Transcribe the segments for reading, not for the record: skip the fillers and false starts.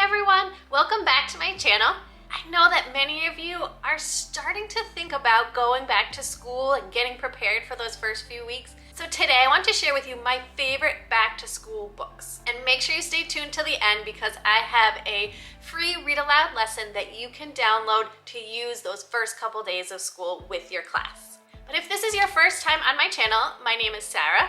Hi everyone, welcome back to my channel. I know that many of you are starting to think about going back to school and getting prepared for those first few weeks. So today I want to share with you my favorite back to school books. And make sure you stay tuned till the end because I have a free read aloud lesson that you can download to use those first couple days of school with your class. But if this is your first time on my channel, my name is Sarah,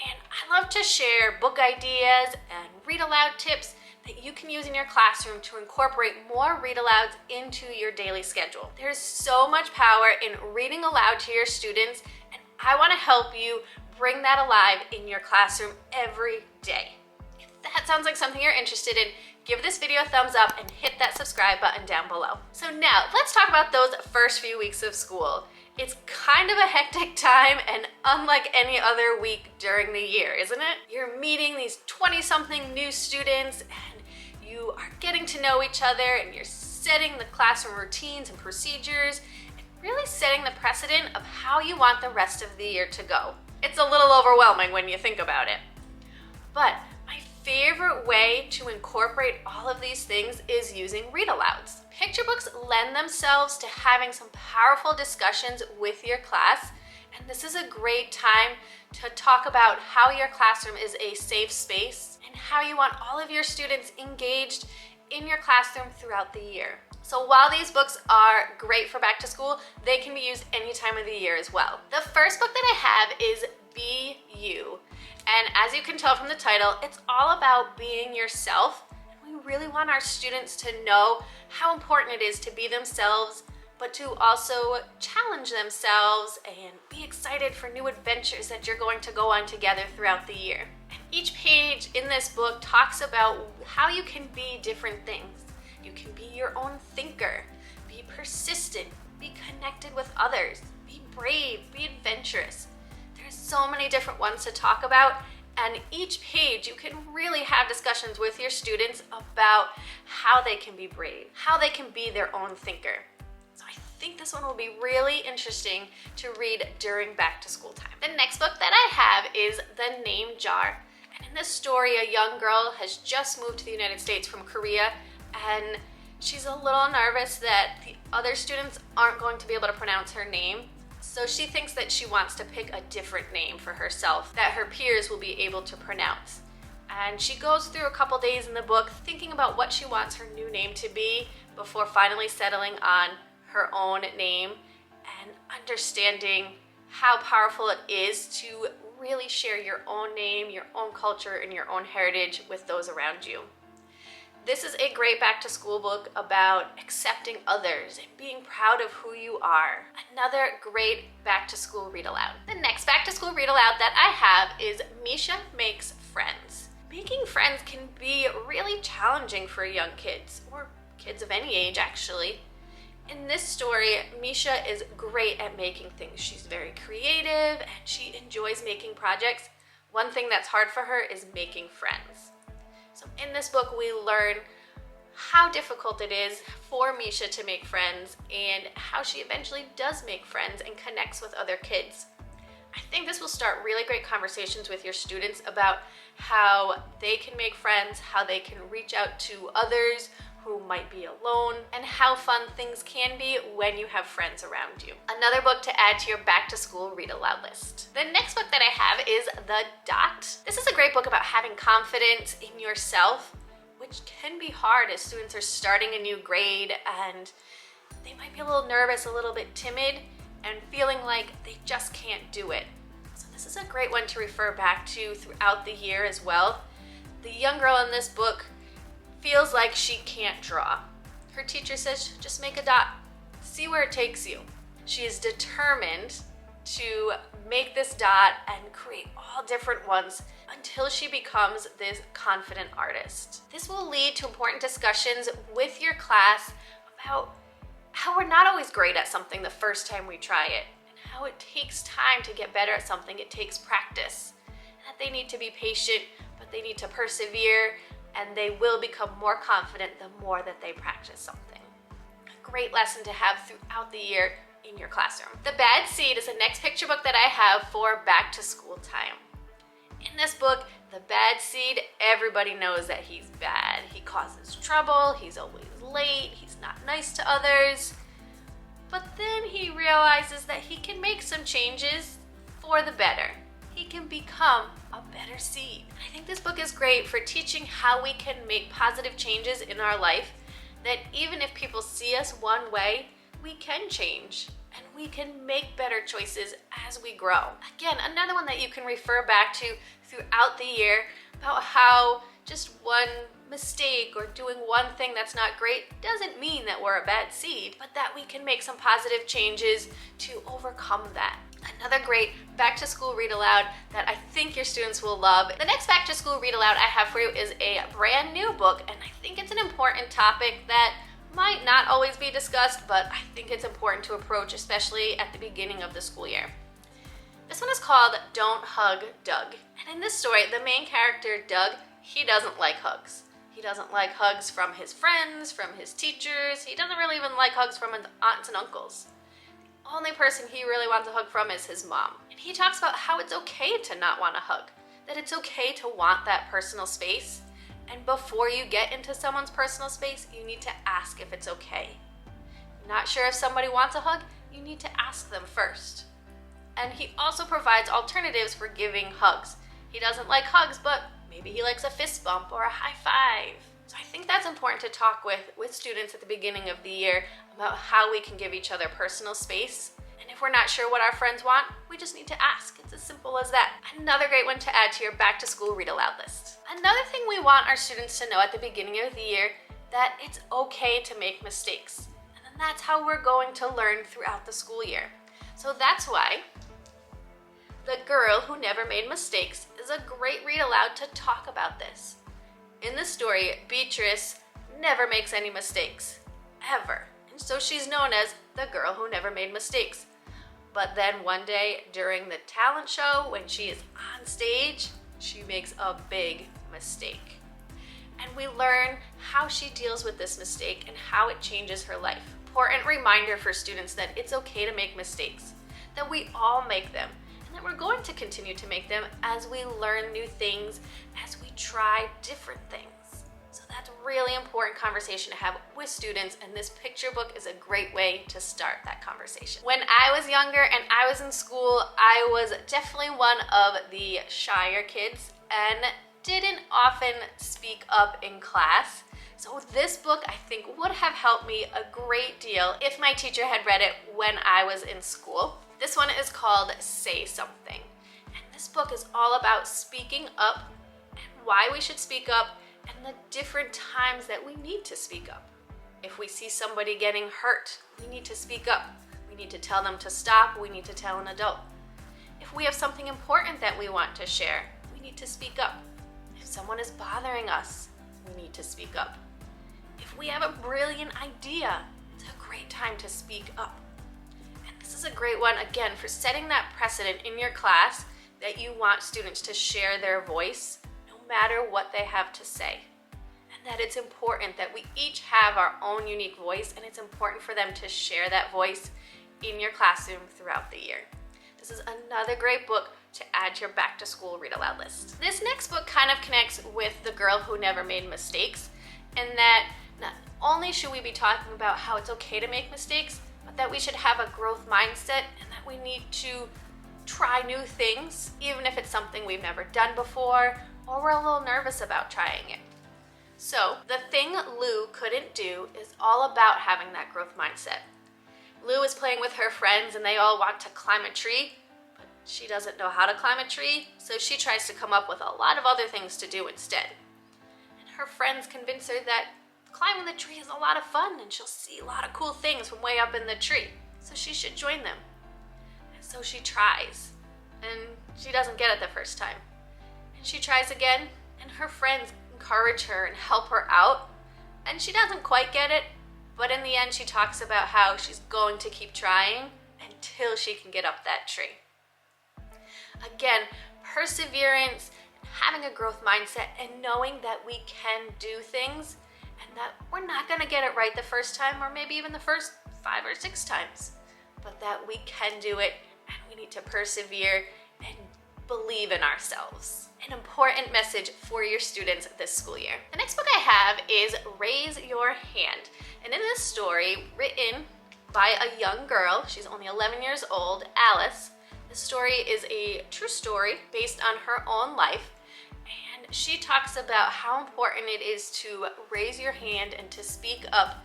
and I love to share book ideas and read aloud tips that you can use in your classroom to incorporate more read alouds into your daily schedule. There's so much power in reading aloud to your students, and I want to help you bring that alive in your classroom every day. If that sounds like something you're interested in, give this video a thumbs up and hit that subscribe button down below. So now let's talk about those first few weeks of school. It's kind of a hectic time and unlike any other week during the year, isn't it? You're meeting these 20-something new students and you are getting to know each other and you're setting the classroom routines and procedures and really setting the precedent of how you want the rest of the year to go. It's a little overwhelming when you think about it. But my favorite way to incorporate all of these things is using read alouds. Picture books lend themselves to having some powerful discussions with your class, and this is a great time to talk about how your classroom is a safe space and how you want all of your students engaged in your classroom throughout the year. So while these books are great for back to school, they can be used any time of the year as well. The first book that I have is Be You. And as you can tell from the title, it's all about being yourself. And we really want our students to know how important it is to be themselves, but to also challenge themselves and be excited for new adventures that you're going to go on together throughout the year. And each page in this book talks about how you can be different things. You can be your own thinker, be persistent, be connected with others, be brave, be adventurous. There's so many different ones to talk about, and each page you can really have discussions with your students about how they can be brave, how they can be their own thinker. So I think this one will be really interesting to read during back to school time. The next book that I have is The Name Jar. And in this story, a young girl has just moved to the United States from Korea, and she's a little nervous that the other students aren't going to be able to pronounce her name. So she thinks that she wants to pick a different name for herself that her peers will be able to pronounce. And she goes through a couple days in the book thinking about what she wants her new name to be before finally settling on her own name and understanding how powerful it is to really share your own name, your own culture, and your own heritage with those around you. This is a great back to school book about accepting others and being proud of who you are. Another great back to school read aloud. The next back to school read aloud that I have is Misha Makes Friends. Making friends can be really challenging for young kids, or kids of any age actually. In this story, Misha is great at making things. She's very creative and she enjoys making projects. One thing that's hard for her is making friends. So in this book, we learn how difficult it is for Misha to make friends and how she eventually does make friends and connects with other kids. I think this will start really great conversations with your students about how they can make friends, how they can reach out to others who might be alone, and how fun things can be when you have friends around you. Another book to add to your back to school read aloud list. The next book that I have is The Dot. This is a great book about having confidence in yourself, which can be hard as students are starting a new grade and they might be a little nervous, a little bit timid, and feeling like they just can't do it. So this is a great one to refer back to throughout the year as well. The young girl in this book feels like she can't draw. Her teacher says, just make a dot, see where it takes you. She is determined to make this dot and create all different ones until she becomes this confident artist. This will lead to important discussions with your class about how we're not always great at something the first time we try it, and how it takes time to get better at something. It takes practice, and that they need to be patient, but they need to persevere, and they will become more confident the more that they practice something. A great lesson to have throughout the year in your classroom. The Bad Seed is the next picture book that I have for back to school time. In this book, the bad seed, everybody knows that he's bad. He causes trouble, he's always late, he's not nice to others. But then he realizes that he can make some changes for the better. He can become a better seed. I think this book is great for teaching how we can make positive changes in our life, that even if people see us one way, we can change and we can make better choices as we grow. Again, another one that you can refer back to throughout the year about how just one mistake or doing one thing that's not great doesn't mean that we're a bad seed, but that we can make some positive changes to overcome that. Another great back to school read aloud that I think your students will love. The next back to school read aloud I have for you is a brand new book, and I think it's an important topic that might not always be discussed, but I think it's important to approach, especially at the beginning of the school year. This one is called Don't Hug Doug. And in this story, the main character, Doug, he doesn't like hugs. He doesn't like hugs from his friends, from his teachers. He doesn't really even like hugs from his aunts and uncles. The only person he really wants a hug from is his mom. And he talks about how it's okay to not want a hug, that it's okay to want that personal space. And before you get into someone's personal space, you need to ask if it's okay. Not sure if somebody wants a hug, you need to ask them first. And he also provides alternatives for giving hugs. He doesn't like hugs, but maybe he likes a fist bump or a high five. So I think that's important to talk with students at the beginning of the year about how we can give each other personal space. And if we're not sure what our friends want, we just need to ask. It's as simple as that. Another great one to add to your back to school read aloud list. Another thing we want our students to know at the beginning of the year, that it's okay to make mistakes. And then that's how we're going to learn throughout the school year. So that's why The Girl Who Never Made Mistakes is a great read aloud to talk about this. In the story, Beatrice never makes any mistakes, ever. And so she's known as the girl who never made mistakes. But then one day during the talent show, when she is on stage, she makes a big mistake. And we learn how she deals with this mistake and how it changes her life. Important reminder for students that it's okay to make mistakes, that we all make them, and that we're going to continue to make them as we learn new things, as we try different things. So that's a really important conversation to have with students, and this picture book is a great way to start that conversation. When I was younger and I was in school, I was definitely one of the shyer kids and didn't often speak up in class. So this book, I think, would have helped me a great deal if my teacher had read it when I was in school. This one is called Say Something. And this book is all about speaking up and why we should speak up and the different times that we need to speak up. If we see somebody getting hurt, we need to speak up. We need to tell them to stop. We need to tell an adult. If we have something important that we want to share, we need to speak up. If someone is bothering us, we need to speak up. If we have a brilliant idea, it's a great time to speak up. And this is a great one, again, for setting that precedent in your class that you want students to share their voice no matter what they have to say. And that it's important that we each have our own unique voice, and it's important for them to share that voice in your classroom throughout the year. This is another great book to add to your back to school read aloud list. This next book kind of connects with The Girl Who Never Made Mistakes, in that not only should we be talking about how it's okay to make mistakes, but that we should have a growth mindset and that we need to try new things, even if it's something we've never done before or we're a little nervous about trying it. So the thing Lou couldn't do is all about having that growth mindset. Lou is playing with her friends and they all want to climb a tree, but she doesn't know how to climb a tree, so she tries to come up with a lot of other things to do instead. And her friends convince her that climbing the tree is a lot of fun and she'll see a lot of cool things from way up in the tree, so she should join them. And so she tries, and she doesn't get it the first time. And she tries again, and her friends encourage her and help her out, and she doesn't quite get it, but in the end she talks about how she's going to keep trying until she can get up that tree. Again, perseverance, having a growth mindset, and knowing that we can do things and that we're not going to get it right the first time or maybe even the first 5 or 6 times, but that we can do it and we need to persevere and believe in ourselves. An important message for your students this school year. The next book I have is Raise Your Hand. And in this story, written by a young girl, she's only 11 years old, Alice. This story is a true story based on her own life. And she talks about how important it is to raise your hand and to speak up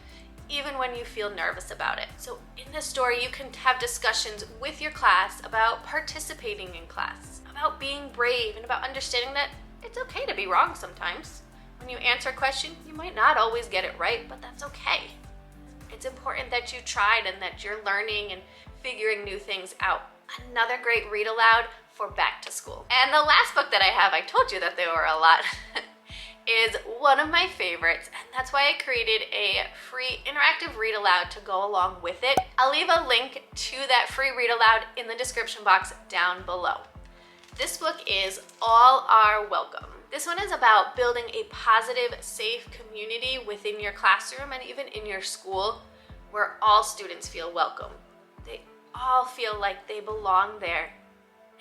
even when you feel nervous about it. So in this story, you can have discussions with your class about participating in class, about being brave, and about understanding that it's okay to be wrong sometimes. When you answer a question, you might not always get it right, but that's okay. It's important that you tried and that you're learning and figuring new things out. Another great read aloud for back to school. And the last book that I have, I told you that there were a lot, is one of my favorites, and that's why I created a free interactive read aloud to go along with it. I'll leave a link to that free read aloud in the description box down below. This book is All Are Welcome. This one is about building a positive, safe community within your classroom and even in your school where all students feel welcome. They all feel like they belong there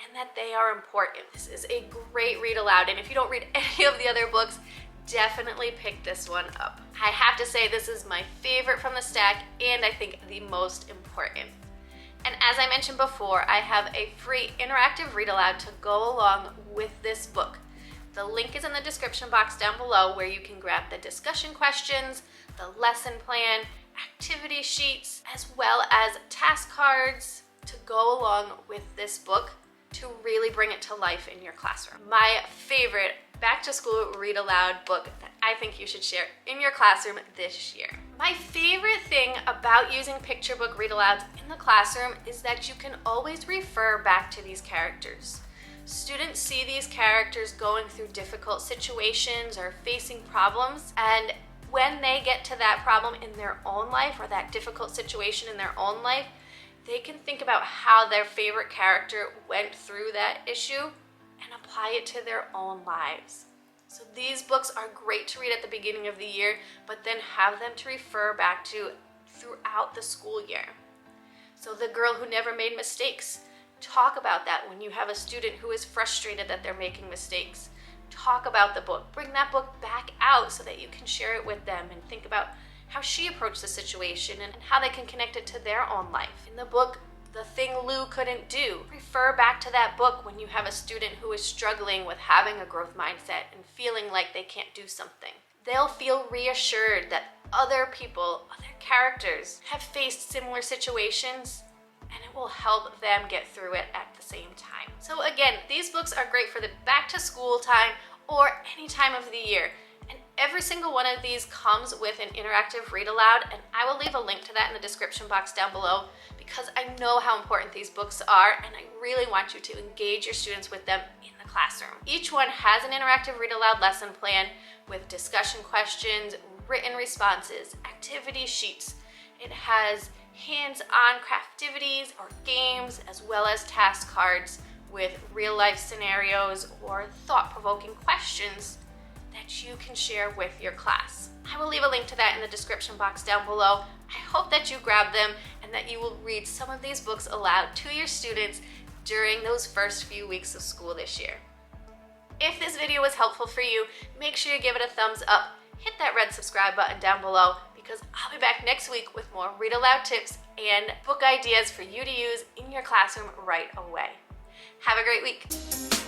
and that they are important. This is a great read aloud, and if you don't read any of the other books, definitely pick this one up. I have to say this is my favorite from the stack, and I think the most important. And as I mentioned before, I have a free interactive read aloud to go along with this book. The link is in the description box down below where you can grab the discussion questions, the lesson plan, activity sheets, as well as task cards to go along with this book to really bring it to life in your classroom. My favorite back to school read aloud book that I think you should share in your classroom this year. My favorite thing about using picture book read alouds in the classroom is that you can always refer back to these characters. Students see these characters going through difficult situations or facing problems, and when they get to that problem in their own life or that difficult situation in their own life, they can think about how their favorite character went through that issue and apply it to their own lives. So these books are great to read at the beginning of the year, but then have them to refer back to throughout the school year. So The Girl Who Never Made Mistakes, talk about that when you have a student who is frustrated that they're making mistakes. Talk about the book, bring that book back out so that you can share it with them and think about how she approached the situation and how they can connect it to their own life. In the book, The Thing Lou Couldn't Do, refer back to that book when you have a student who is struggling with having a growth mindset and feeling like they can't do something. They'll feel reassured that other people, other characters, have faced similar situations, and it will help them get through it at the same time. So again, these books are great for the back to school time or any time of the year. And every single one of these comes with an interactive read aloud, and I will leave a link to that in the description box down below because I know how important these books are, and I really want you to engage your students with them in the classroom. Each one has an interactive read aloud lesson plan with discussion questions, written responses, activity sheets. It has hands-on craftivities or games, as well as task cards with real-life scenarios or thought-provoking questions that you can share with your class. I will leave a link to that in the description box down below. I hope that you grab them and that you will read some of these books aloud to your students during those first few weeks of school this year. If this video was helpful for you, make sure you give it a thumbs up, hit that red subscribe button down below, because I'll be back next week with more read aloud tips and book ideas for you to use in your classroom right away. Have a great week.